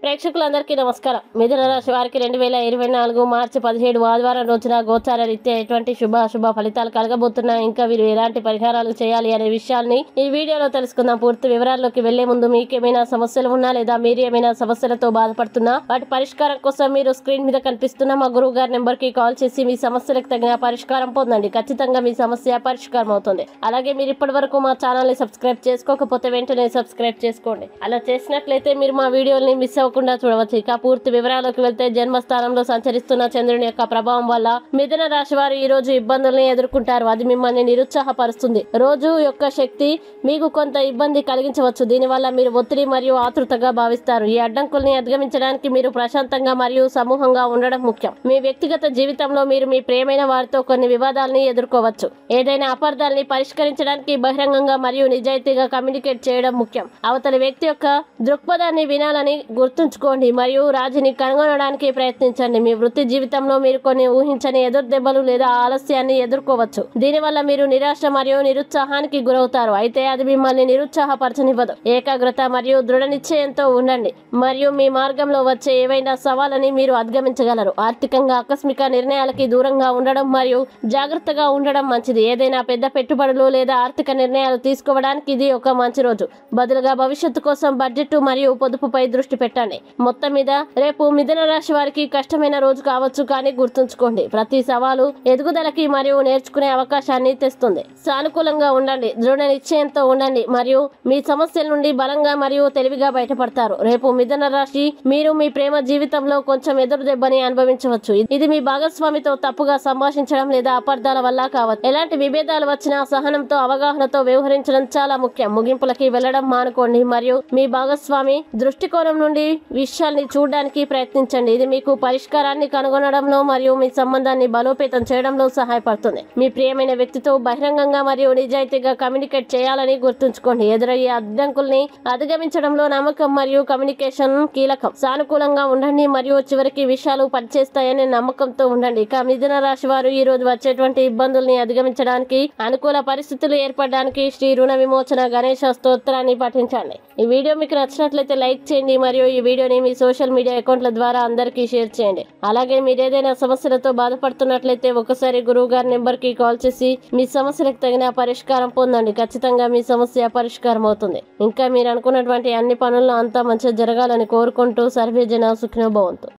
ప్రేక్షకులందరికీ నమస్కారం. మిథున రాశి వారికి 2024 మార్చి 17 ఆదివారం రోజున గోచార రీత్యా ఎటువంటి శుభ ఫలితాలు కలగబోతున్నాయి, ఇంకా వీరు ఎలాంటి పరిహారాలు చేయాలి అనే విషయాల్ని ఈ వీడియోలో తెలుసుకుందాం. పూర్తి వివరాల్లోకి వెళ్లే ముందు మీకు ఏమైనా సమస్యలు ఉన్నా లేదా మీరు ఏమైనా సమస్యలతో బాధపడుతున్నా వాటి పరిష్కారం కోసం మీరు స్క్రీన్ మీద కనిపిస్తున్న మా గురువు గారి నెంబర్ కి కాల్ చేసి మీ సమస్యలకు తగిన పరిష్కారం పొందండి. ఖచ్చితంగా మీ సమస్య పరిష్కారం అవుతుంది. అలాగే మీరు ఇప్పటి వరకు మా ఛానల్ ని సబ్స్క్రైబ్ చేసుకోకపోతే వెంటనే సబ్స్క్రైబ్ చేసుకోండి. అలా చేసినట్లయితే మీరు మా వీడియోని మిస్ అవ్వకుండా చూడవచ్చు. ఇక పూర్తి వివరాలకు వెళ్తే జన్మస్థానంలో సంచరిస్తున్న చంద్రుని యొక్క ప్రభావం వల్ల మిథున రాశి వారు ఈ రోజు ఇబ్బందుల్ని ఎదుర్కొంటారు. అది మిమ్మల్ని నిరుత్సాహపరుస్తుంది. రోజు యొక్క శక్తి మీకు కొంత ఇబ్బంది కలిగించవచ్చు. దీనివల్ల మీరు ఒత్తిడి మరియు ఆతృతగా భావిస్తారు. ఈ అడ్డంకుల్ని అధిగమించడానికి మీరు ప్రశాంతంగా మరియు సమూహంగా ఉండడం ముఖ్యం. మీ వ్యక్తిగత జీవితంలో మీరు మీ ప్రియమైన వారితో కొన్ని వివాదాలని ఎదుర్కోవచ్చు. ఏదైనా అపార్థాలని పరిష్కరించడానికి బహిరంగంగా మరియు నిజాయితీగా కమ్యూనికేట్ చేయడం ముఖ్యం. అవతలి వ్యక్తి యొక్క దృక్పథాన్ని వినాలని గుర్తుంచుకోండి మరియు రాజీని కనుగొనడానికి ప్రయత్నించండి. మీ వృత్తి జీవితంలో మీరు కొన్ని ఊహించని ఎదురు దెబ్బలు లేదా ఆలస్యాన్ని ఎదుర్కోవచ్చు. దీనివల్ల మీరు నిరాశ మరియు నిరుత్సాహానికి గురవుతారు. అయితే అది మిమ్మల్ని నిరుత్సాహపరచనివ్వదు. ఏకాగ్రత మరియు దృఢ నిశ్చయంతో ఉండండి మరియు మీ మార్గంలో వచ్చే ఏవైనా సవాళ్ళని మీరు అధిగమించగలరు. ఆర్థికంగా ఆకస్మిక నిర్ణయాలకి దూరంగా ఉండడం మరియు జాగ్రత్తగా ఉండడం మంచిది. ఏదైనా పెద్ద పెట్టుబడులు లేదా ఆర్థిక నిర్ణయాలు తీసుకోవడానికి ఇది ఒక మంచి రోజు. బదులుగా భవిష్యత్తు కోసం బడ్జెట్ మరియు పొదుపుపై దృష్టి పెట్టండి. మొత్తం మీద రేపు మిథున రాశి వారికి కష్టమైన రోజు కావచ్చు, కానీ గుర్తుంచుకోండి, ప్రతి సవాలు ఎదుగుదలకి మరియు నేర్చుకునే అవకాశాన్ని తెస్తుంది. సానుకూలంగా ఉండండి, దృఢ నిశ్చయంతో ఉండండి మరియు మీ సమస్యల నుండి బలంగా మరియు తెలివిగా బయటపడతారు. రేపు మిథున రాశి మీరు మీ ప్రేమ జీవితంలో కొంచెం ఎదురు దెబ్బని అనుభవించవచ్చు. ఇది మీ భాగస్వామితో తప్పుగా సంభాషించడం లేదా అపార్థాల వల్ల కావచ్చు. ఎలాంటి విభేదాలు వచ్చినా సహనంతో అవగాహనతో వ్యవహరించడం చాలా ముఖ్యం. ముగింపులకి వెళ్లడం మానుకోండి మరియు మీ భాగస్వామి దృష్టికోణం నుండి విషయాల్ని చూడడానికి ప్రయత్నించండి. ఇది మీకు పరిష్కారాన్ని కనుగొనడంలో మరియు మీ సంబంధాన్ని బలోపేతం చేయడంలో సహాయపడుతుంది. మీ ప్రియమైన వ్యక్తితో బహిరంగంగా మరియు నిజాయితీగా కమ్యూనికేట్ చేయాలని గుర్తుంచుకోండి. ఎదురయ్యే అడ్డంకుల్ని అధిగమించడంలో నమ్మకం మరియు కమ్యూనికేషన్ కీలకం. సానుకూలంగా ఉండండి మరియు చివరికి విషయాలు పనిచేస్తాయనే నమ్మకంతో ఉండండి. ఇక మిథున రాశి వారు ఈ రోజు వచ్చేటువంటి ఇబ్బందుల్ని అధిగమించడానికి అనుకూల పరిస్థితులు ఏర్పడడానికి శ్రీ రుణ విమోచన గణేశ స్తోత్రాన్ని పఠించండి. ఈ వీడియో మీకు నచ్చినట్లయితే లైక్ చేయండి మరియు ఈ వీడియోని మీ సోషల్ మీడియా అకౌంట్ల ద్వారా అందరికీ షేర్ చేయండి. అలాగే మీరు ఏదైనా సమస్యలతో బాధపడుతున్నట్లయితే ఒకసారి గురువు గారి నెంబర్ కి కాల్ చేసి మీ సమస్యలకు తగిన పరిష్కారం పొందండి. ఖచ్చితంగా మీ సమస్య పరిష్కారం అవుతుంది. ఇంకా మీరు అనుకున్నటువంటి అన్ని పనుల్లో అంతా మంచిగా జరగాలని కోరుకుంటూ సర్వే జన సుఖినో భవంతు.